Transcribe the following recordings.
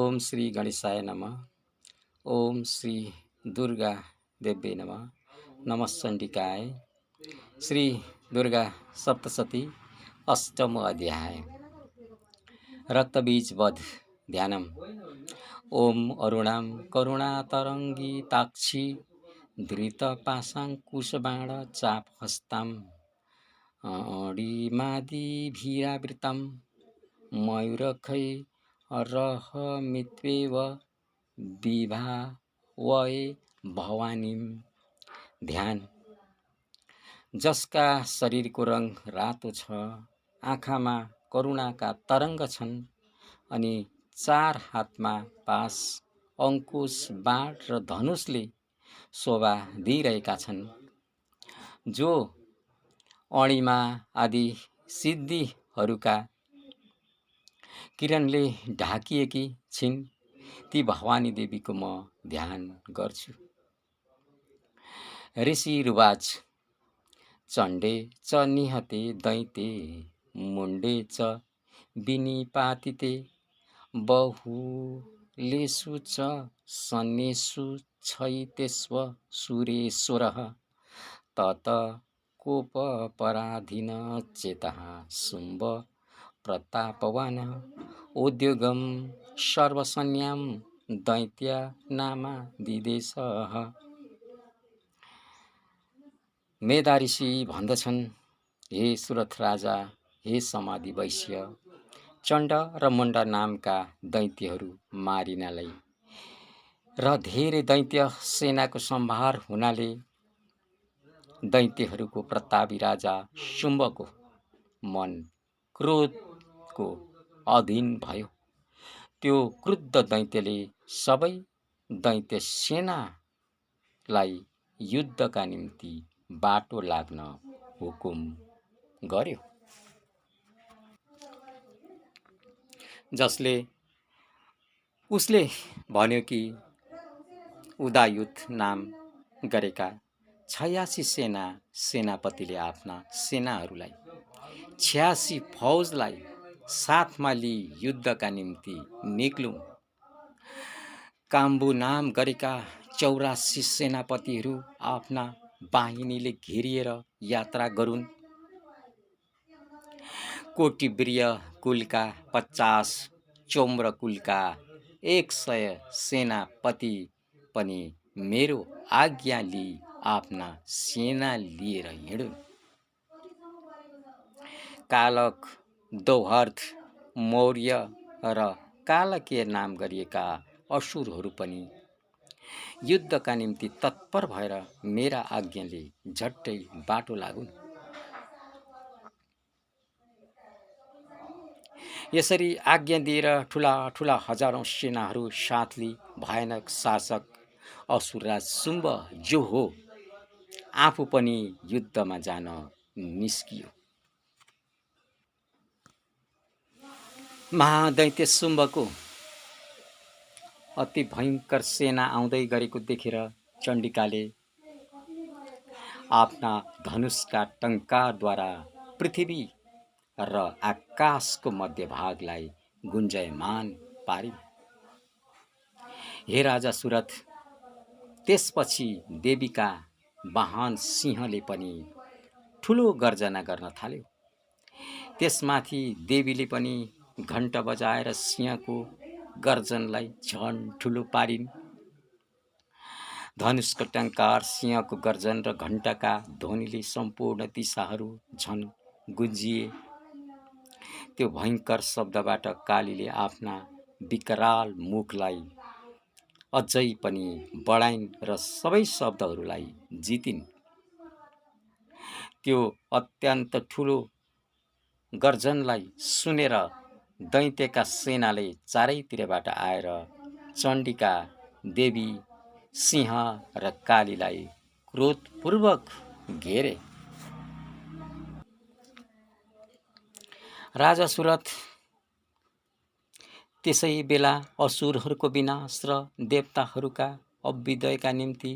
ओम श्री गणेशाय नमः। ओम श्री दुर्गा देव्यै नमः। नमश्चंडिकाय। श्री दुर्गा सप्तशती अष्टम अध्याय। रक्तबीज वध ध्यानम। ओम अरुणां करुणातरंगिताक्षी धृतपाशांकुशबाण चापहस्तां अणिमादिभिरावृतं मयूरखै रहमित्वेव विभावये भवानीं। ध्यान। जसका शरीरको रंग रातो छ, आँखामा करुणाका तरंग छन् अनि चार हातमा पास, अंकुश, बाण र धनुषले शोभा दिइरहेका छन्, जो अणिमा आदि सिद्धिहरूका किरणले ढाकिएकी छिन्, ती भवानी देवीको म ध्यान गर्छु। ऋषि रुवाच। चण्डे च निहते दैते मुण्डे च विनिपातिते बहुलेषु च सन्येषु छैतेष्व सुरेश्वरः तत कोपपराधीन चेतः शुम्भ प्रतापवान् उद्योगं सर्वसन्यां दैत्यानामा दिदेशः। मेधा ऋषि भन्दछन्, हे सुरथ राजा, हे समाधि वैश्य, चण्ड र मुण्ड नामका दैत्यहरू मारिनलाई र धेरै दैत्य सेनाको सम्भार हुनाले दैत्यहरूको प्रतापी राजा शुम्भको मन क्रोधको अधीन भयो। त्यो क्रुद्ध दैत्यले सबै दैत्य सेनालाई युद्धका निम्ति बाटो लाग्न हुकुम गर्यो। उसले भन्यो कि उदायुध नाम गरेका 86 सेनापतिले आफ्ना सेनाहरूलाई 86 फौजलाई साथमा लिई युद्धका निम्ति निक्लुन्। काम्बु नाम गरेका 84 सेनापतिहरू आफ्ना बाहिनीले घेरिएर यात्रा गरून्। कोटिब्रिय कुलका 50, चोम्र कुलका 100 सेनापति पनि मेरो आज्ञा लिई आफ्ना सेना लिएर हिँडुन्। कालक, दौहर्थ, मौर्य र कालकेय नाम गरिएका असुरहरू पनि युद्धका निम्ति तत्पर भएर मेरा आज्ञाले झट्टै बाटो लागुन्। यसरी आज्ञा दिएर ठुला ठुला हजारौं सेनाहरू साथली भयानक शासक असुरराज शुम्भ जो हो, आफू पनि युद्धमा जान निस्कियो। महादैत्य शुम्भको अति भयंकर सेना आउँदै गरेको देखेर चण्डिकाले आफ्ना धनुषका टंकारद्वारा पृथ्वी र आकाशको मध्य भागलाई गुन्जयमान पारिन्। हे राजा सुरथ, त्यसपछि देवीका वाहन सिंहले पनि ठुलो गर्जना गर्न थाल्यो। त्यसमाथि देवीले पनि घण्ट बजाएर सिंहको गर्जनलाई झन ठुलो पारिन्। धनुषको टंकार, सिंहको गर्जन र घण्टका ध्वनिले सम्पूर्ण दिशाहरू झन गुन्जिए। त्यो भयंकर शब्दबाट कालीले आफ्ना विकराल मुखलाई अझै पनि बढाइन् र सबै शब्दहरूलाई जितिन्। त्यो अत्यन्त ठुलो गर्जनलाई सुनेर दैत्यका सेनाले चारैतिरबाट आएर चण्डिका देवी, सिंह र कालीलाई क्रोधपूर्वक घेरे। राजा सुरथ त्यसै बेला असुरहरूको विनाश र देवताहरूका अभ्युदयका निम्ति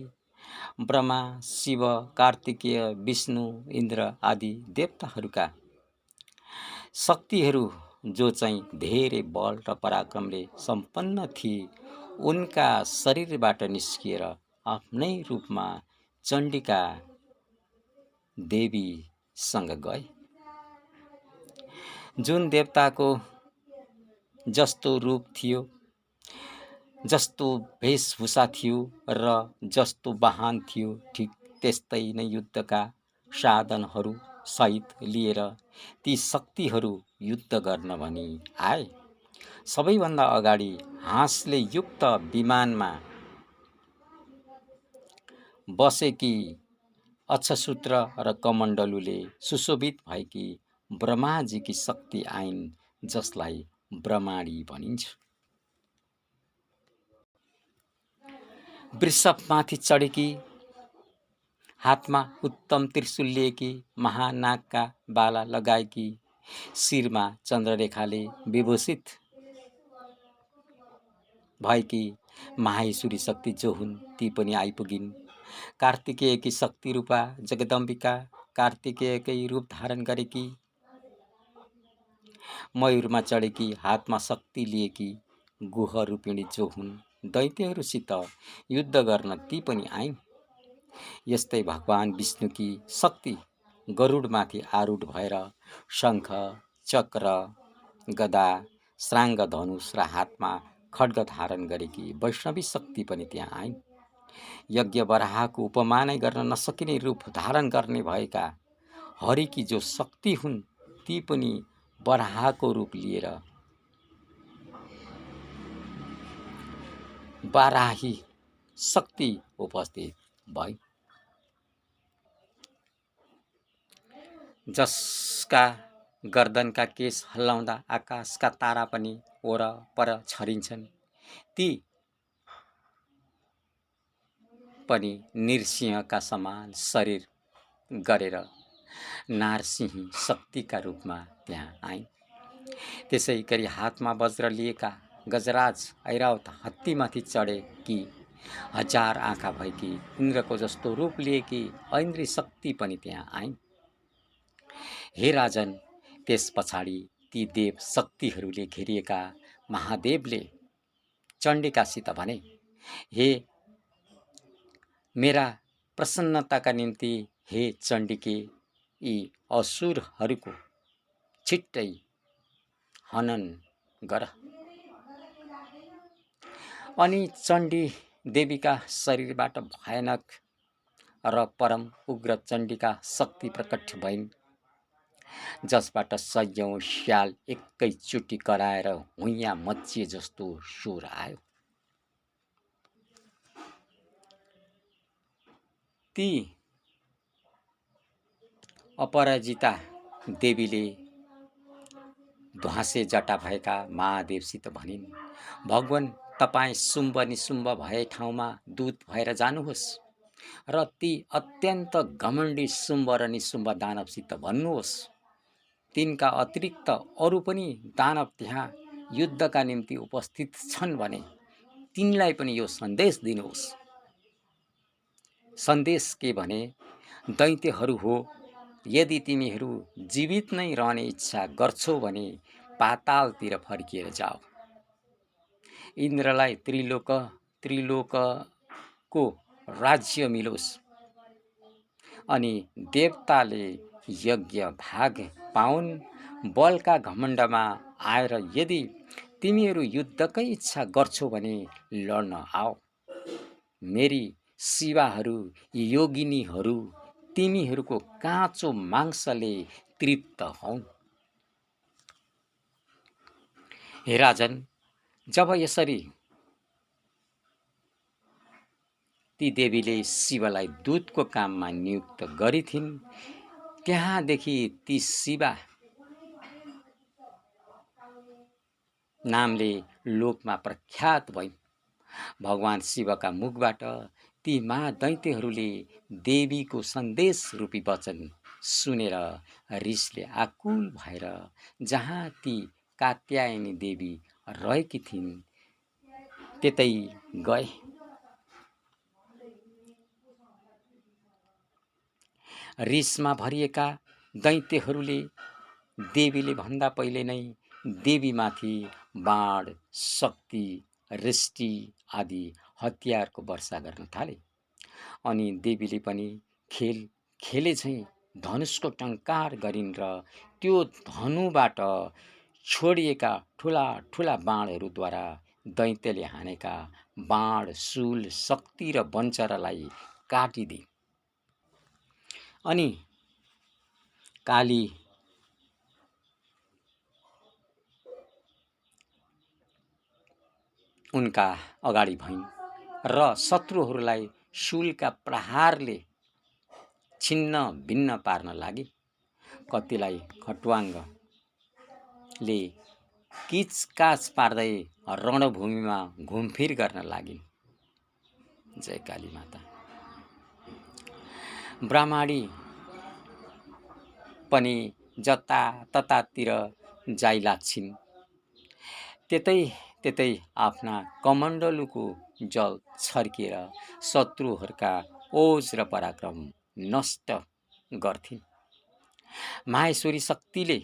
ब्रह्मा, शिव, कार्तिकेय, विष्णु, इन्द्र आदि देवताहरूका शक्तिहरू जो चाहिँ धेरै बल र पराक्रमले सम्पन्न थिए, उनका शरीरबाट निस्किएर आफ्नै रूपमा चण्डिका देवीसँग गए। जुन देवताको जस्तो रूप थियो, जस्तो वेशभूषा थियो र जस्तो वाहन थियो, ठिक त्यस्तै नै युद्धका साधनहरू सहित लिएर ती शक्तिहरू युद्ध गर्न भनी आए। सबैभन्दा अगाडि हाँसले युक्त विमानमा बसेकी अक्षसूत्र र कमण्डलुले सुशोभित भएकी ब्रह्माजीकी शक्ति आइन्, जसलाई ब्रह्माणी भनिन्छ। वृषभमाथि चढेकी, हातमा उत्तम त्रिशूल लिएकी, महानागका बाला लगाएकी, शिरमा चन्द्ररेखाले विभूषित भएकी माहेश्वरी शक्ति जो हुन्, ती पनि आइपुगिन्। कार्तिकेयकी शक्ति रूपा जगदम्बिका कार्तिकेयकै रूप धारण गरेकी, मयूरमा चढेकी, हातमा शक्ति लिएकी गुह रूपिणी जो हुन्, दैत्यहरूसित युद्ध गर्न ती पनि आइन्। यस्तै भगवान विष्णुकी शक्ति गरुडमाथि आरूढ भएर शङ्ख, चक्र, गदा, श्राङ्ग, धनुष र हातमा खड्ग धारण गरेकी वैष्णवी शक्ति पनि त्यहाँ आइन्। यज्ञ बराहको उपमा नै गर्न नसकिने रूप धारण गर्ने भएका हरिकी जो शक्ति हुन्, ती पनि बराहको रूप लिएर बाराही शक्ति उपस्थित भई, जसका गर्दनका केश हल्लाउँदा आकाशका तारा पनि वरपर छरिन्छन्। ती पनि नृसिंहका समान शरीर गरेर नारसिंही शक्तिका रूपमा त्यहाँ आइन्। त्यसै गरी हातमा वज्र लिएका गजराज ऐरावत हात्तीमाथि चढेकी, 1000 आँखा भएकी, इन्द्रको जस्तो रूप लिएकी ऐन्द्री शक्ति पनि त्यहाँ आइन्। हे राजन, त्यस पछाडि ती देव शक्तिहरूले घेरिएका महादेवले चण्डिकासित भने, हे मेरा प्रसन्नताका निम्ति हे चण्डिके, यी असुरहरूको छिट्टै हनन गर। अनि चण्डी देवीका शरीरबाट भयानक र परम उग्र चण्डिका शक्ति प्रकट भइन्, जसबाट सयौं स्याल एकैचोटि कराएर हुइयाँ मच्चिए जस्तो स्वर आयो। ती अपराजिता देवीले ध्वासे जटा भएका महादेवसित भनिन्, भगवान, तपाईँ शुम्भ निशुम्भ भए ठाउँमा दूत भएर जानुहोस् र ती अत्यन्त घमण्डी शुम्भ र निशुम्भ दानवसित भन्नुहोस्, तिनका अतिरिक्त अरू पनि दानव त्यहाँ युद्धका निम्ति उपस्थित छन् भने तिनलाई पनि यो सन्देश दिनुहोस्। सन्देश के भने, दैत्यहरू हो, यदि तिमीहरू जीवित नै रहने इच्छा गर्छौ भने पातालतिर फर्किएर जाऊ। इन्द्रलाई त्रिलोकको राज्य मिलोस् अनि देवताले यज्ञ भाग पाउन्। बलका घमण्डमा आएर यदि तिमीहरू युद्धकै इच्छा गर्छौ भने लड्न आऊ। मेरी शिवाहरू, योगिनीहरू तिमीहरूको काँचो मांसले तृप्त हौन्। हे राजन, जब यसरी ती देवीले शिवलाई दूतको काममा नियुक्त गरिथिन्, त्यहाँदेखि ती शिवा नामले लोकमा प्रख्यात भइन्। भगवान शिवका मुखबाट ती महादैत्यहरूले देवीको सन्देश रूपी वचन सुनेर रिसले आकुल भएर जहाँ ती कात्यायनी देवी रहेकी थिइन् त्यतै गए। रिसमा भरिएका दैत्यहरूले देवीले भन्दा पहिले नै देवीमाथि बाण, शक्ति, रिष्टि आदि हतियारको वर्षा गर्न थाले। अनि देवीले पनि खेल खेले झैँ धनुषको टङ्कार गरिन् र त्यो धनुबाट छोडिएका ठुला ठुला बाणहरूद्वारा दैत्यले हानेका बाण, शूल, शक्ति र वञ्चरालाई काटिदिए। अनि काली उनका अगाडि भइन् र शत्रुहरूलाई शूलका प्रहारले छिन्न भिन्न पार्न लागे। कतिलाई खट्वाङ्गले किचकाच पार्दै रणभूमिमा घुमफिर गर्न लागिन्। जय काली माता। ब्राह्मणी पनि जताततातिर जाइ लाग्छिन्। त्यतै आफ्ना कमण्डलुको जल छर्किएर शत्रुहरूका ओज र पराक्रम नष्ट गर्थिन्। माहेश्वरी शक्तिले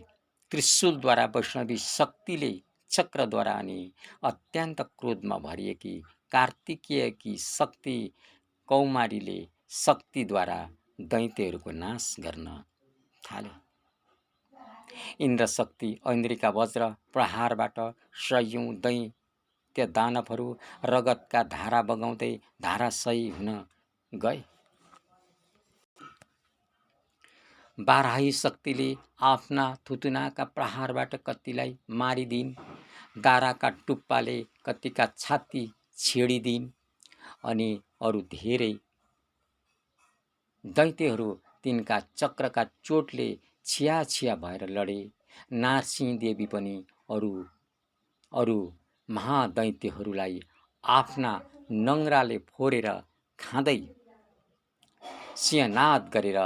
त्रिशूलद्वारा, वैष्णवी शक्तिले चक्रद्वारा अनि अत्यन्त क्रोधमा भरिएकी कार्तिकेयकी शक्ति कौमारीले शक्तिद्वारा दैत्यहरूको नाश गर्न थाले। इन्द्र शक्ति ऐन्द्रिका वज्र प्रहारबाट सयौं दैत्य दानवहरू रगतका धारा बगाउँदै धाराशयी हुन गए। बाराही शक्तिले आफ्ना थुतुनाका प्रहारबाट कतिलाई मारिदिन्। दाराका टुप्पाले कतिका छाती छेडिदिन्। अनि अरू धेरै दैत्यहरू तिनका चक्रका चोटले छिया छिया भएर लडे। नारसिंह देवी पनि अरू महादैत्यहरूलाई आफ्ना नङ्ग्राले फोरेर खाँदै सिंहनाद गरेर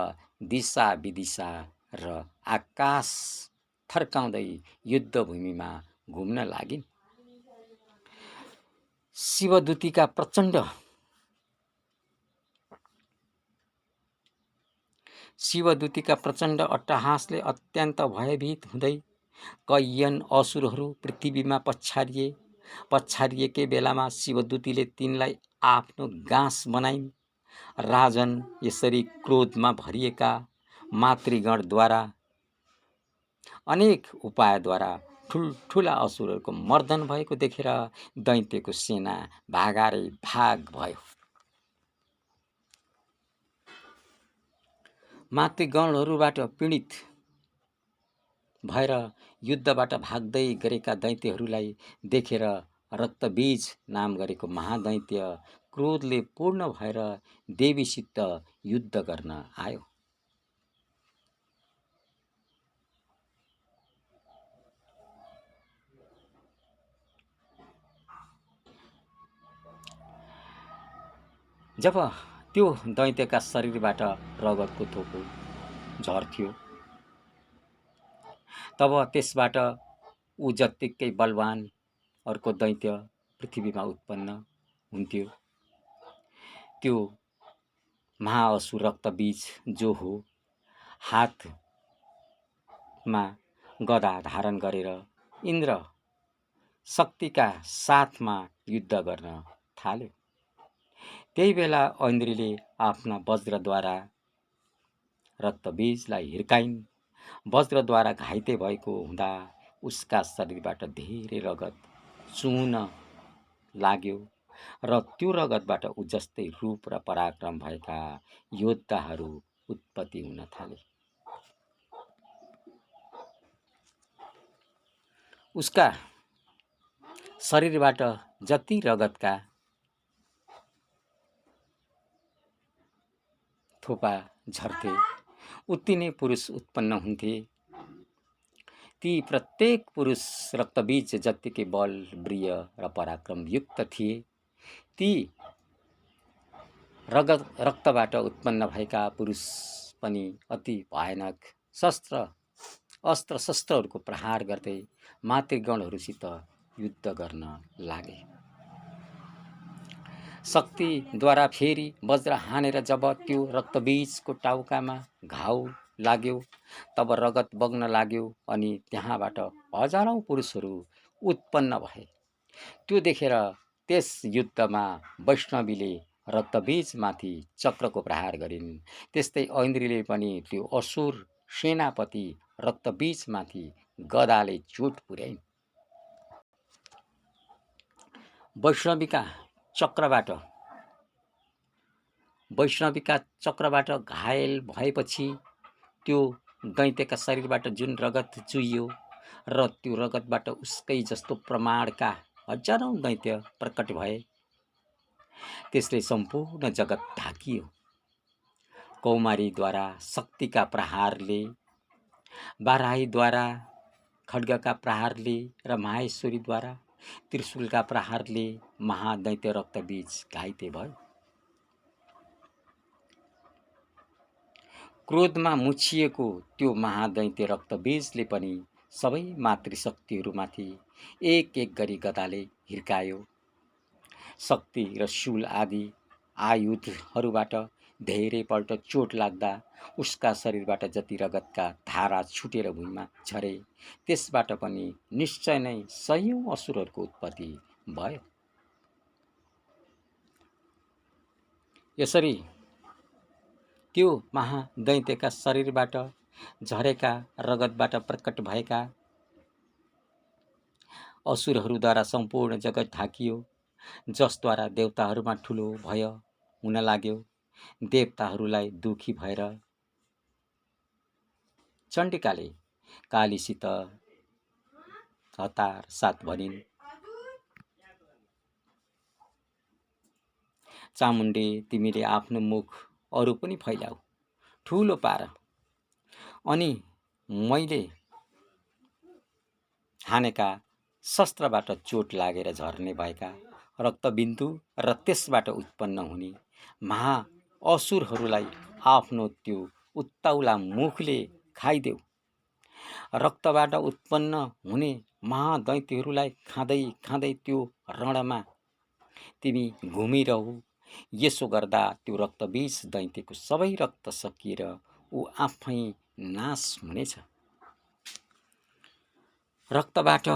दिशा विदिशा र आकाश थर्काउँदै युद्धभूमिमा घुम्न लागिन्। शिवदूतीका प्रचण्ड अट्टहासले अत्यन्त भयभीत हुँदै कैयन असुरहरू पृथ्वीमा पछारिएकै बेलामा शिवदूतीले तिनलाई आफ्नो गाँस बनाइन्। राजन, यसरी क्रोधमा भरिएका मातृगणद्वारा अनेक उपायद्वारा ठुल्ठुला असुरहरूको मर्दन भएको देखेर दैत्यको सेना भागारै भाग भयो। मातृगणहरूबाट पीडित भएर युद्धबाट भाग्दै गरेका दैत्यहरूलाई देखेर रक्तबीज नाम गरेको महादैत्य क्रोधले पूर्ण भएर देवीसित युद्ध गर्न आयो। जब त्यो दैत्यका शरीरबाट रगतको थोपो झर्थ्यो, तब त्यसबाट ऊ जत्तिकै बलवान अर्को दैत्य पृथ्वीमा उत्पन्न हुन्थ्यो। त्यो महाअसुर रक्तबीज जो हो, हातमा गदा धारण गरेर इन्द्र शक्तिका साथमा युद्ध गर्न थाल्यो। त्यही बेला ऐन्द्रीले आफ्ना वज्रद्वारा रक्तबीजलाई हिर्काइन्। वज्रद्वारा घाइते भएको हुँदा उसका शरीरबाट धेरै रगत चुहुन लाग्यो र त्यो रगतबाट ऊ जस्तै रूप र पराक्रम भएका योद्धाहरू उत्पत्ति हुन थाले। उसका शरीरबाट जति रगतका थोपा झर्थे, उति नै पुरुष उत्पन्न हुन्थे। ती प्रत्येक पुरुष रक्तबीज जत्तिकै बल, वीर्य र पराक्रम युक्त थिए। ती रक्तबाट उत्पन्न भएका पुरुष पनि अति भयानक अस्त्र शस्त्रहरूको प्रहार गर्दै मातृगणहरूसित युद्ध गर्न लागे। शक्तिद्वारा फेरि वज्र हानेर जब त्यो रक्तबीजको टाउकामा घाउ लाग्यो, तब रगत बग्न लाग्यो अनि त्यहाँबाट हजारौं पुरुषहरू उत्पन्न भए। त्यो देखेर त्यस युद्धमा वैष्णवीले रक्तबीजमाथि चक्रको प्रहार गरिन्। त्यस्तै ऐन्द्रीले पनि त्यो असुर सेनापति रक्तबीजमाथि गदाले चोट पुर्याइन्। वैष्णवीका चक्रबाट घायल भएपछि त्यो दैत्यका शरीरबाट जुन रगत चुहियो र त्यो रगतबाट उसकै जस्तो प्रमाणका हजारौं दैत्य प्रकट भए। त्यसले सम्पूर्ण जगत ढाकियो। कौमारीद्वारा शक्तिका प्रहारले, बाराहीद्वारा खड्गका प्रहारले र माहेश्वरीद्वारा त्रिशूलका प्रहारले महादैत्य रक्तबीज घाइते भयो। क्रोधमा मुछिएको त्यो महादैत्य रक्तबीजले पनि सबै मातृशक्तिहरूमाथि एक एक गरी गदाले हिर्कायो। शक्ति र शूल आदि आयुधहरूबाट धेरैपल्ट चोट लाग्दा उसका शरीरबाट जति रगतका धारा छुटेर भुइँमा झरे, त्यसबाट पनि निश्चय नै सयौं असुरहरूको उत्पत्ति भयो। यसरी त्यो महादैत्यका शरीरबाट झरेका रगतबाट प्रकट भएका असुरहरूद्वारा सम्पूर्ण जगत ढाकियो, जसद्वारा देवताहरूमा ठुलो भय हुन लाग्यो। देवताहरूलाई दुखी भएर चण्डिकाले कालीसित हतार साथ भनिन्, चामुण्डे, तिमीले आफ्नो मुख अरू पनि फैलाऊ, ठुलो पार, अनि मैले हानेका शस्त्रबाट चोट लागेर झर्ने भएका रक्तबिन्दु र त्यसबाट उत्पन्न हुने महा असुरहरूलाई आफ्नो त्यो उत्ताउला मुखले खाइदेऊ। रक्तबाट उत्पन्न हुने महादैत्यहरूलाई खाँदै खाँदै त्यो रणमा तिमी घुमिरहु। यसो गर्दा त्यो रक्तबीज दैत्यको सबै रक्त सकिएर ऊ आफै नाश हुनेछ। रक्तबाट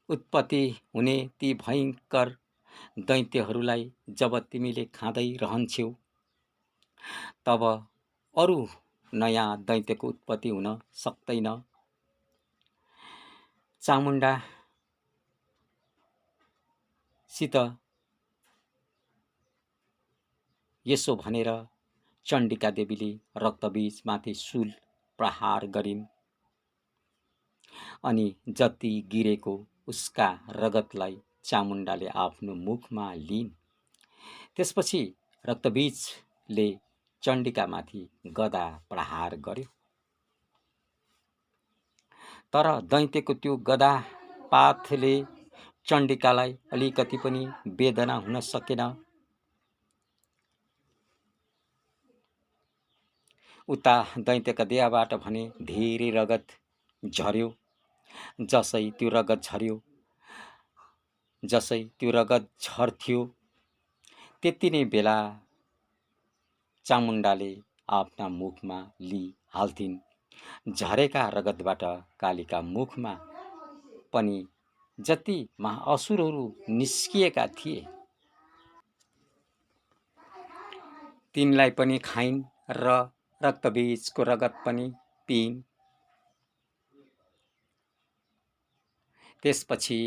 उत्पत्ति हुने ती भयंकर दैत्यहरूलाई जब तिमीले खाँदै रहन्छौ, तब अरू नयाँ दैत्यको उत्पत्ति हुन सक्दैन। चामुण्डा सित यसो भनेर चण्डिका देवीले रक्तबीजमाथि शूल प्रहार गरिन् अनि जति गिरेको उसका रगतलाई चामुण्डाले आफ्नो मुखमा लिइन्। त्यसपछि रक्तबीजले चण्डिकामाथि गदा प्रहार गर्यो, तर दैत्यको त्यो गदा पातले चण्डिकालाई अलिकति पनि वेदना हुन सकेन। उता दैत्यका देहबाट भने धेरै रगत झर्यो। जसै त्यो रगत झर्थ्यो, त्यति नै बेला चामुण्डाले आफ्ना मुखमा लिइहाल्थिन्। झरेका रगतबाट कालीका मुखमा पनि जति महाअसुरहरू निस्किएका थिए, तिनलाई पनि खाइन् र रक्तबीजको रगत पनि पिइन्। त्यसपछि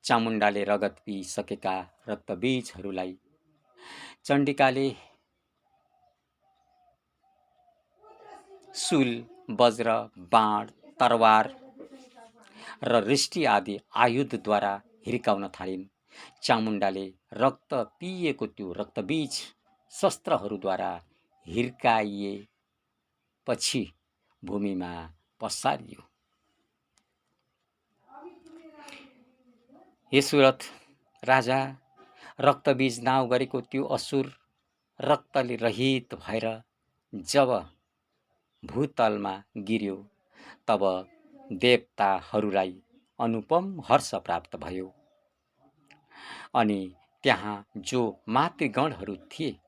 चामुण्डाले रगत पिइसकेका रक्तबीजहरूलाई चण्डिकाले शूल, वज्र, बाण, तरवार र रिष्टि आदि आयुधद्वारा हिर्काउन थालिन्। चामुण्डाले रक्त पिएको त्यो रक्तबीज शस्त्रहरूद्वारा हिर्काइएपछि भूमिमा पसारियो। हे सुरथ राजा, रक्तबीज नाउँ गरेको त्यो असुर रक्तले रहित भएर जब भूतलमा गिर्यो, तब देवताहरूलाई अनुपम हर्ष प्राप्त भयो अनि त्यहाँ जो मातृगणहरू थिए,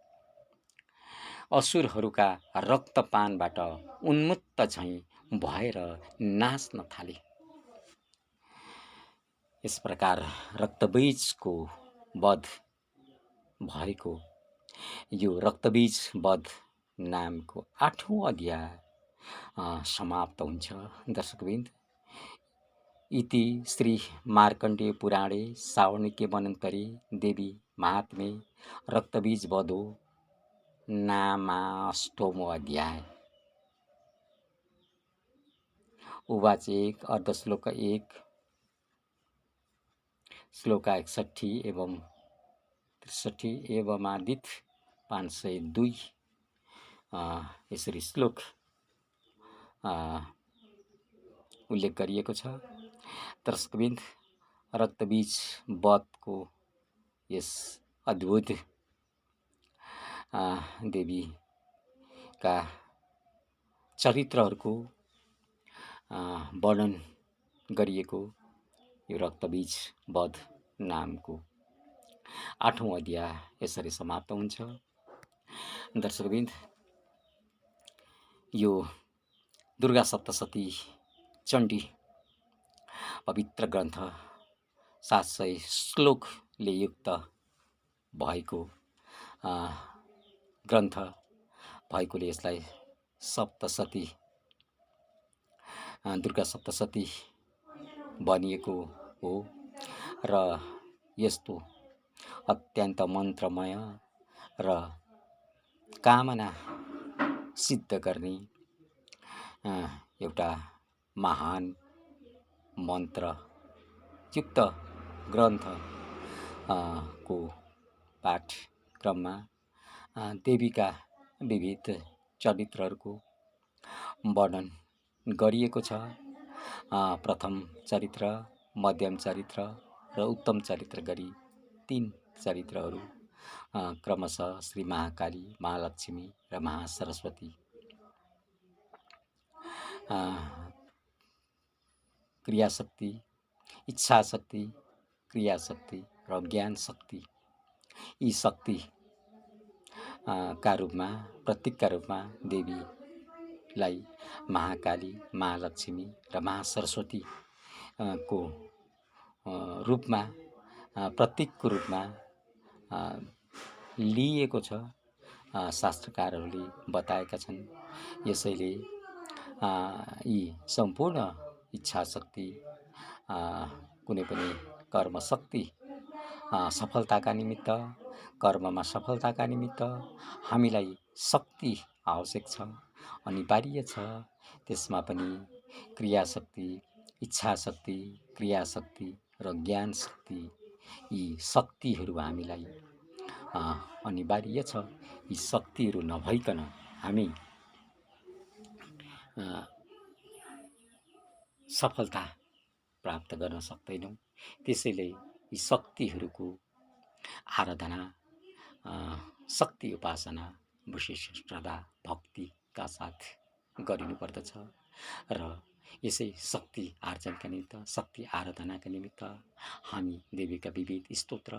असुरहरूका रक्तपानबाट उन्मुक्त झैँ भएर नाच्न थाले। यस प्रकार रक्तबीजको वध भएको यो रक्तबीज वध नामको 8औं अध्याय समाप्त हुन्छ। दर्शकवृन्द, इति श्री मार्कण्डेय पुराणे सावर्णिके वनन्तरे देवी महात्म्ये रक्तबीज वधो नामाष्टमो अध्याय। उवाच 1 अर्धश्लोक 1 श्लोक 61 एवं 63 एवमादित 502 यसरी श्लोक उल्लेख गरिएको छ। दर्शकवृन्द, रक्तबीज वधको यस अद्भुत देवीका चरित्रहरूको वर्णन गरिएको यो रक्तबीज वध नामको 8औं अध्याय यसरी समाप्त हुन्छ। दर्शकवृन्द, यो दुर्गा सप्तशती चण्डी पवित्र ग्रन्थ 700 श्लोकले युक्त भएको ग्रन्थ भएकोले यसलाई सप्तशती दुर्गा सप्तशती भनिएको हो र यस्तो अत्यन्त मन्त्रमय र कामना सिद्ध गर्ने एउटा महान मन्त्रयुक्त ग्रन्थ को पाठक्रममा देवीका विविध चरित्रहरूको वर्णन गरिएको छ। प्रथम चरित्र, मध्यम चरित्र र उत्तम चरित्र गरी 3 चरित्रहरू क्रमशः श्री महाकाली, महालक्ष्मी र महासरस्वती क्रियाशक्ति, इच्छाशक्ति, क्रियाशक्ति र ज्ञान शक्ति, यी शक्ति का रूपमा, प्रतीकका रूपमा देवीलाई महाकाली, महालक्ष्मी र महासरस्वती को रूपमा, प्रतीकको रूपमा लिएको छ, शास्त्रकारहरूले बताएका छन्। यसैले यी सम्पूर्ण इच्छाशक्ति, कुनै पनि कर्मशक्ति सफलताका निमित्त, कर्ममा सफलताका निमित्त हामीलाई शक्ति आवश्यक छ, अनिवार्य छ। त्यसमा पनि क्रियाशक्ति, इच्छाशक्ति, क्रियाशक्ति र ज्ञान शक्ति, यी शक्तिहरू हामीलाई अनिवार्य छ। यी शक्तिहरू नभइकन हामी सफलता प्राप्त गर्न सक्दैनौँ। त्यसैले यी शक्तिहरूको आराधना, शक्ति उपासना विशेष श्रद्धा भक्तिका साथ गरिनुपर्दछ र यसै शक्ति आर्जनका निमित्त, शक्ति आराधनाका निमित्त हामी देवीका विविध स्तोत्र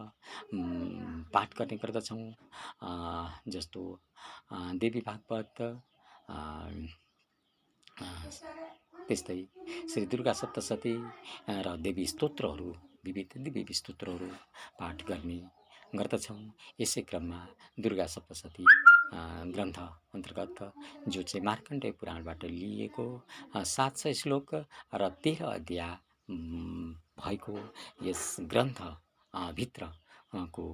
पाठ गर्ने गर्दछौँ। जस्तो देवी भागवत, त्यस्तै श्री दुर्गा सप्तशती र देवी स्तोत्रहरू, विविध देवी स्तोत्रहरू पाठ गर्ने गर्दछौँ। यसै क्रममा दुर्गा सप्तशती ग्रन्थ अन्तर्गत जो चाहिँ मार्कण्डेय पुराणबाट लिएको 700 श्लोक र 13 अध्याय भएको यस ग्रन्थ भित्रको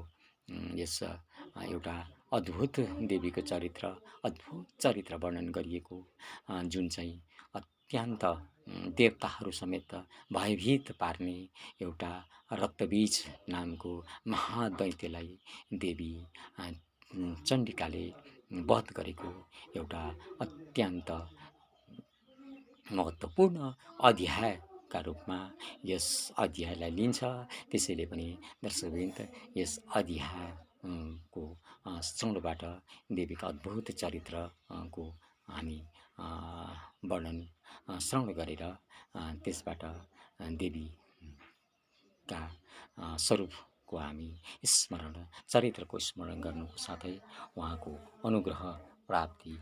यस एउटा अद्भुत देवीको चरित्र, अद्भुत चरित्र वर्णन गरिएको, जुन चाहिँ अत्यन्त देवताहरू समेत भयभीत पार्ने एउटा रक्तबीज नामको महादैत्यलाई देवी चण्डिकाले वध गरेको एउटा अत्यन्त महत्त्वपूर्ण अध्यायका रूपमा यस अध्यायलाई लिन्छ। त्यसैले पनि दर्शकवृन्द, यस अध्यायको श्रवणबाट देवीका अद्भुत चरित्रको हामी वर्णन श्रवण गरेर त्यसबाट देवीका स्वरूपको हामी स्मरण, चरित्रको स्मरण गर्नुको साथै उहाँको अनुग्रह प्राप्ति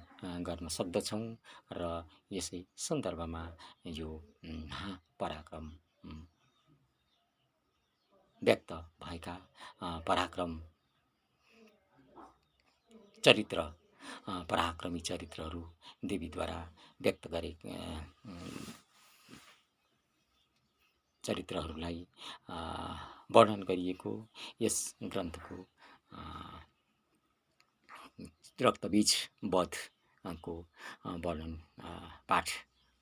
गर्न सक्दछौँ र यसै सन्दर्भमा यो महापराक्रम व्यक्त भएका पराक्रम चरित्र पराक्रमी चरित्रहरू देवीद्वारा व्यक्त गरे चरित्रहरूलाई वर्णन गरिएको यस ग्रन्थको रक्तबीज वधको वर्णन पाठ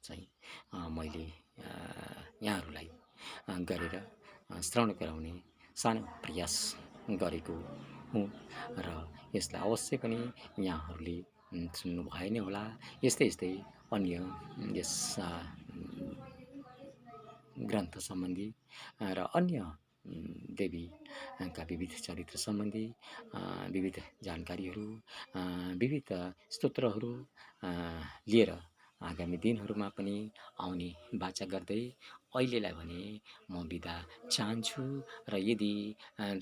चाहिँ मैले यहाँहरूलाई गरेर श्रवण गराउने सानो प्रयास गरेको हुँ र यसलाई अवश्य पनि यहाँहरूले सुन्नु भए नै होला। यस्तै यस्तै अन्य यस ग्रन्थ सम्बन्धी र अन्य देवीका विविध चरित्र सम्बन्धी विविध जानकारीहरू विविध स्तोत्रहरू लिएर आगामी दिनहरूमा पनि आउने बाचा गर्दै अहिलेलाई भने म बिदा चाहन्छु र यदि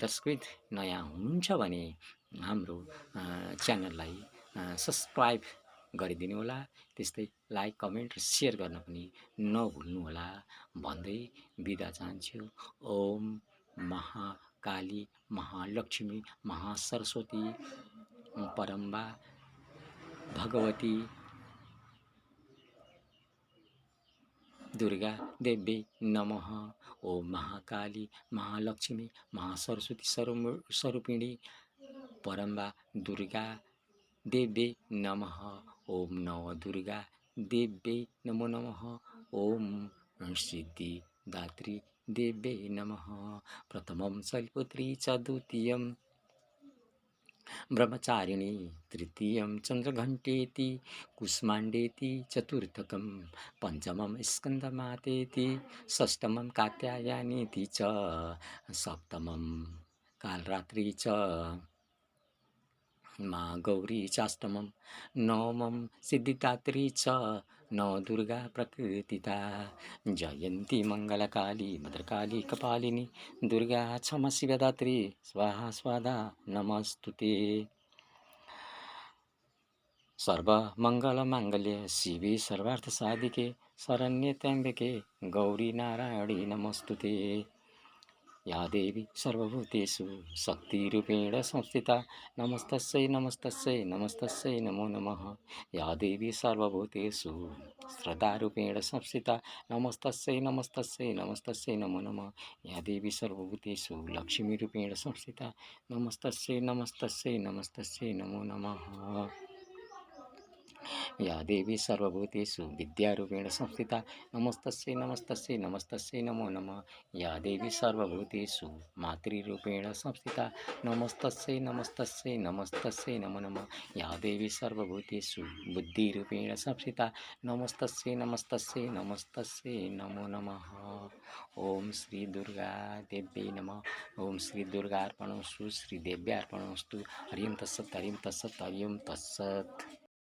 दर्शकवृन्द नयाँ हुनुहुन्छ भने हाम्रो च्यानललाई सब्सक्राइब गरिदिनु होला, त्यस्तै लाइक कमेन्ट र सेयर गर्न पनि नभुल्नुहोला भन्दै बिदा चाहन्छु। ओम महाकाली महालक्ष्मी महासरस्वती परम्बा भगवती दुर्गा देवी नमः। ओम महाकाली महालक्ष्मी महासरस्वती स्वरूपिणी परम्बा दुर्गा देवी नमः। ओम नव दुर्गा देवी नमो नमः। ओम सिद्धिदात्री देवी नमः। प्रथमं शैलपुत्री च द्वितीयं ब्रह्मचारिणी तृतीयं चन्द्रघण्टेति कुष्माण्डेति चतुर्थकं पञ्चमं स्कन्दमातेति षष्ठमं कात्यायनीति च सप्तमं कालरात्रि च माँ गौरी चाष्टमं नवमं सिद्धिदात्री च नवदुर्गा प्रकृतिता जयन्ती मङ्गलकाली भद्रकाली कपालिनी दुर्गा क्षमा शिवदात्री स्वाहा स्वाधा नमस्तुते। सर्वमङ्गलमाङ्गल्ये शिवे सर्वार्थसाधिके शरण्ये त्र्यम्बके गौरी नारायणी नमस्तुते। या देवी सर्वभूतेषु शक्तिरूपेण संस्थिता नमस्तस्यै नमस्तस्यै नमस्तस्यै नमो नमः। या देवी सर्वभूतेषु श्रद्धारूपेण संस्थिता नमस्तस्यै नमस्तस्यै नमस्तस्यै नमो नमः। या देवी सर्वभूतेषु लक्ष्मीरूपेण संस्थिता नमस्तस्यै नमस्तस्यै नमस्तस्यै नमो नमः। या देवी सर्वभूतेषु विद्यारूपेण संस्थिता नमस्तस्यै नमस्तस्यै नमस्तस्यै नमो नमः। या देवी सर्वभूतेषु मातृरूपेण संस्थिता नमस्तस्यै नमस्तस्यै नमस्तस्यै नमो नमः। या देवी सर्वभूतेषु बुद्धिरूपेण संस्थिता नमस्तस्यै नमस्तस्यै नमस्तस्यै नमो नमः। ओम श्री दुर्गा देव्यै नमः। ओम श्री दुर्गार्पणमस्तु श्री देव्यार्पणमस्तु। हरिं तत्सत् हरिं तत्सत् हरिं तत्सत्।